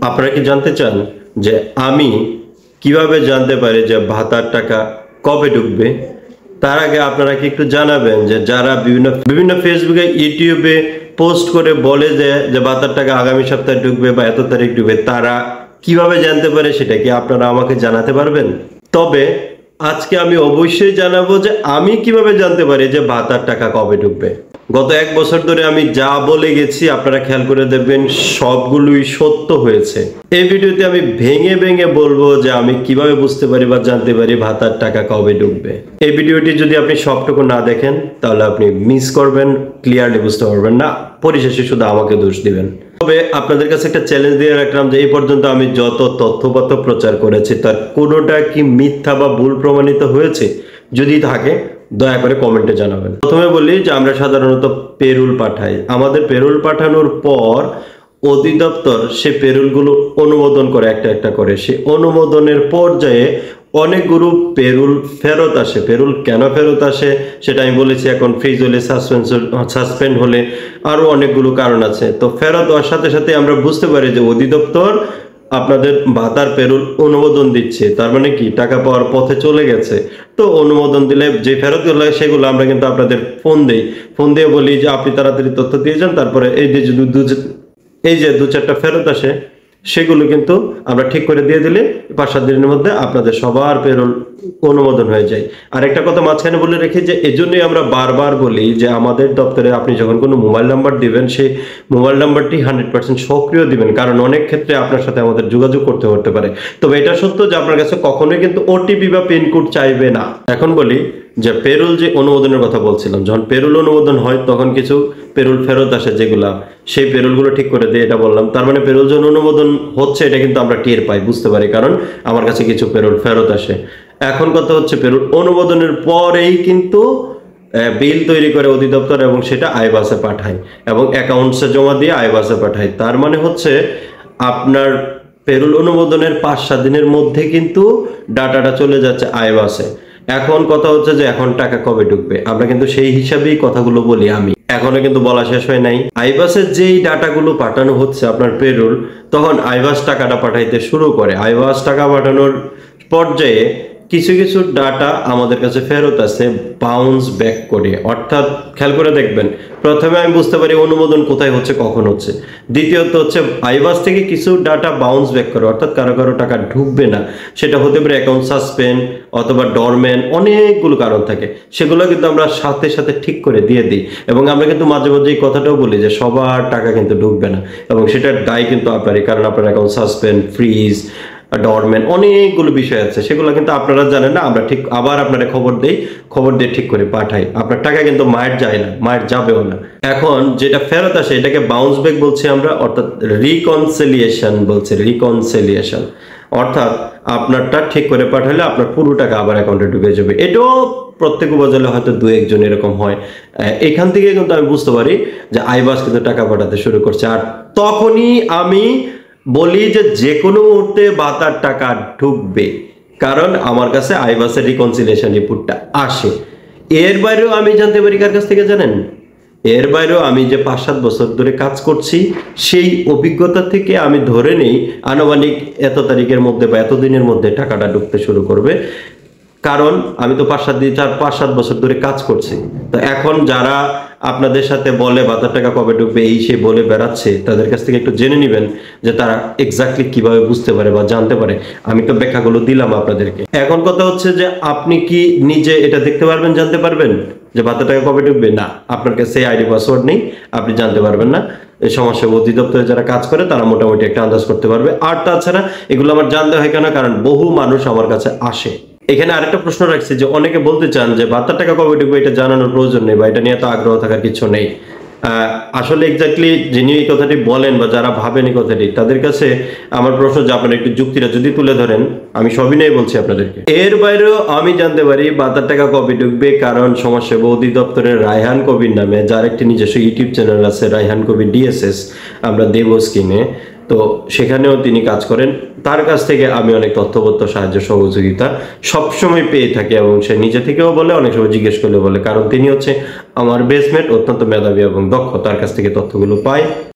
আপনারা কি জানতে চান যে আমি কিভাবে জানতে পারি যে ভাতার টাকা কবে ঢুকবে? তার আগে আপনারা কি একটু জানাবেন যে যারা বিভিন্ন বিভিন্ন ফেসবুকে ইউটিউবে পোস্ট করে বলে যে ভাতার টাকা আগামী সপ্তাহে ঢুকবে বা এত তারিখ ঢুকবে, তারা কিভাবে জানতে পারে সেটা কি আপনারা আমাকে জানাতে পারবেন? তবে আজকে আমি অবশ্যই জানাবো যে আমি কিভাবে জানতে পারি যে ভাতার টাকা কবে ঢুকবে। গত 1 বছর ধরে আমি যা বলে গেছি আপনারা খেয়াল করে দেখবেন সবগুলোই সত্য হয়েছে। এই ভিডিওতে আমি ভেঙে ভেঙে বলবো যে আমি কিভাবে বুঝতে পারি বা জানতে পারি ভাতার টাকা কবে ঢুকবে। এই ভিডিওটি যদি আপনি সবটুকু না দেখেন তাহলে আপনি মিস করবেন, ক্লিয়ারলি বুঝতে পারবেন না, পরিশেষে শুধু আমাকে দোষ দিবেন। তবে আপনাদের কাছে একটা চ্যালেঞ্জ দিয়ে রাখলাম যে এই পর্যন্ত আমি যত তথ্যপত্র প্রচার করেছি তার কোনোটা কি মিথ্যা বা ভুল প্রমাণিত হয়েছে? যদি থাকে দয়া করে কমেন্টে জানাবেন। প্রথমে বলি যে আমরা সাধারণত পেরুল পাঠাই। আমাদের পেরুল পাঠানোর পর অধিদপ্তর সে পেরুলগুলো অনুমোদন করে একটা একটা করে। সে অনুমোদনের পর্যায়ে অনেকগুলো পেরুল ফেরত আসে। পেরুল কেন ফেরত আসে সেটা আমি বলেছি। এখন ফ্রিজ হলে, সাসপেন্ড হলে আরো অনেকগুলো কারণ আছে। তো ফেরত হওয়ার সাথে সাথে আমরা বুঝতে পারি যে অধিদপ্তর আপনাদের ভাতার পেরুল অনুমোদন দিচ্ছে, তার মানে কি টাকা পাওয়ার পথে চলে গেছে। তো অনুমোদন দিলে যে ফেরত গুলো সেগুলো আমরা কিন্তু আপনাদের ফোন দিয়ে বলি যে আপনি তাড়াতাড়ি তথ্য দিয়ে যান। তারপরে এই যে 2-4টা ফেরত আসে সেগুলো কিন্তু আমরা ঠিক করে দিয়ে দিলে 5-7 দিনের মধ্যে আপনাদের সবার পেরোল অনুমোদন হয়ে যায়। আর একটা কথা মাঝখানে বলে রেখে যে এজন্যই আমরা বারবার বলি যে আমাদের দপ্তরে আপনি যখন কোনো মোবাইল নাম্বার দিবেন সেই মোবাইল নাম্বারটি 100% সক্রিয় দিবেন, কারণ অনেক ক্ষেত্রে আপনার সাথে আমাদের যোগাযোগ করতে পারে। তবে এটা সত্য যে আপনার কাছে কখনোই কিন্তু ওটিপি বা পিন কোড চাইবে না। এখন বলি যে পেরোল যে অনুমোদনের কথা বলছিলাম, যখন পেরোল অনুমোদন হয় তখন কিছু পেরোল ফেরত আসে, যেগুলা সেই পেরোলগুলো ঠিক করে দিয়ে এটা বললাম। তার মানে পেরোল যখন অনুমোদন হচ্ছে এটা কিন্তু আমরা টের পাই, বুঝতে পারি, কারণ আমার কাছে কিছু পেরোল ফেরত আসে। এখন কথা হচ্ছে পেরোল অনুমোদনের পরেই কিন্তু বিল তৈরি করে অধিদপ্তর এবং সেটা আইবাসে পাঠায় এবং অ্যাকাউন্টসে জমা দিয়ে আইবাসে পাঠায়। তার মানে হচ্ছে আপনার পেরোল অনুমোদনের 5-7 দিনের মধ্যে কিন্তু ডাটাটা চলে যাচ্ছে আইবাসে। এখন কথা হচ্ছে যে এখন টাকা কবে ঢুকবে, আমরা কিন্তু সেই হিসাবেই কথাগুলো বলি। আমি এখনো কিন্তু বলা শেষ হয় নাই। আইবাসের যেই ডাটাগুলো পাঠানো হচ্ছে আপনার পেরোল, তখন আইবাস টাকাটা পাঠাইতে শুরু করে। আইবাস টাকা পাঠানোর পর্যায়ে কিছু কিছু ডাটা আমাদের কাছে ফেরত আসে বাউন্স ব্যাক করে। অর্থাৎ খেয়াল করে দেখবেন, প্রথমে আমি বুঝতে পারি অনুমোদন কোথায় হচ্ছে, কখন হচ্ছে। দ্বিতীয়ত হচ্ছে আইবাস থেকে কিছু ডাটা বাউন্স ব্যাক করে, অর্থাৎ কারো টাকা ঢুকবে না। সেটা হতে পারে অ্যাকাউন্ট সাসপেন্ড অথবা ডরম্যান্ট, অনেকগুলো কারণ থাকে। সেগুলো কিন্তু আমরা সাথে সাথে ঠিক করে দিয়ে দিই এবং আমরা কিন্তু মাঝে মাঝে এই কথাটাও বলি যে সবার টাকা কিন্তু ঢুকবে না এবং সেটার দায় কিন্তু আপনারই, কারণ আপনার অ্যাকাউন্ট সাসপেন্ড, ফ্রিজ, ডরম্যান্ট, অনেকগুলো বিষয় আছে। সেগুলো কিন্তু আপনারা জানেন না, আমরা ঠিক আবার আপনারা খবর দিয়ে ঠিক করে পাঠাই। আপনার টাকা কিন্তু মায়ের যায় না, মায়ের যাবেও না। এখন যেটা ফেরত আসে এটাকে বাউন্স ব্যাক বলছি আমরা, অর্থাৎ রিকনসিলিয়েশন। অর্থাৎ আপনারটা ঠিক করে পাঠালে আপনার পুরো টাকা আবার অ্যাকাউন্টে ঢুকে যাবে। এটাও প্রত্যেক উপজেলায় হয়তো 2-1 এরকম হয়। এখান থেকে কিন্তু আমি বুঝতে পারি যে আইবাস কিন্তু টাকা পাঠাতে শুরু করছে। আর তখনই আমি বলি যে কোনো মুহূর্তে ভাতার টাকা ঢুকবে, কারণ আমার কাছে আইবাসের রিকনসিলিয়েশন রিপোর্টটা আসে। এর বাইরেও আমি জানতে পারি কার কাছ থেকে জানেন? এর বাইরেও আমি যে 5-7 বছর ধরে কাজ করছি সেই অভিজ্ঞতা থেকে আমি ধরে নেই আনুমানিক এত তারিখের মধ্যে বা এত দিনের মধ্যে টাকাটা ঢুকতে শুরু করবে, কারণ আমি তো 5-7 বছর ধরে কাজ করছি। তো এখন যারা আপনাদের সাথে বলে ভাতার টাকা কবে ঢুকবে এই সে বলে বেড়াচ্ছে, তাদের কাছ থেকে একটু জেনে নেবেন যে তারা এক্স্যাক্টলি কিভাবে বুঝতে পারে বা জানতে পারে। আমি তো ব্যাখ্যাগুলো দিলাম আপনাদেরকে। এখন কথা হচ্ছে যে আপনি কি নিজে এটা দেখতে পারবেন, জানতে পারবেন যে ভাতার টাকা কবে ঢুকবে? না, আপনার কাছে আইডি পাসওয়ার্ড নেই, আপনি জানতে পারবেন না। এই সমস্যা অধিদপ্তরে যারা কাজ করে তারা মোটামুটি একটা আন্দাজ করতে পারবে। আর তাছাড়া এগুলো আমার জানতে হয় কেন? কারণ বহু মানুষ আমার কাছে আসে। এখানে আরেকটা প্রশ্ন রাখছি যে অনেকে বলতে চান যে ভাতার টাকা কবে ঢুকবে এটা জানানোর প্রয়োজন নেই বা এটা নিয়ে তো আগ্রহ থাকার কিছু নেই। আসলে এক্স্যাক্টলি যিনি এই কথাটি বলেন বা যারা ভাবেন এই কথাটি, তাদের কাছে আমার প্রশ্ন যে আপনারা একটু যুক্তিটা যদি তুলে ধরেন, আমি সবই নিয়ে বলছি আপনাদেরকে। এর বাইরেও আমি জানতে পারি ভাতার টাকা কবে ঢুকবে, কারণ সমাজসেবা অধিদপ্তরের রায়হান কবির নামে যার একটি নিজস্ব ইউটিউব চ্যানেল আছে, রায়হান কবির ডিএসএস, আমরা দেব স্কিনে, তো সেখানেও তিনি কাজ করেন। তার কাছ থেকে আমি অনেক তথ্যপত্র, সাহায্য, সহযোগিতা সবসময় পেয়ে থাকি এবং সে নিজে থেকেও বলে, অনেক সময় জিজ্ঞেস করলে বলে, কারণ তিনি হচ্ছে আমার বেসমেট, অত্যন্ত মেধাবী এবং দক্ষ, তার কাছ থেকে তথ্যগুলো পাই।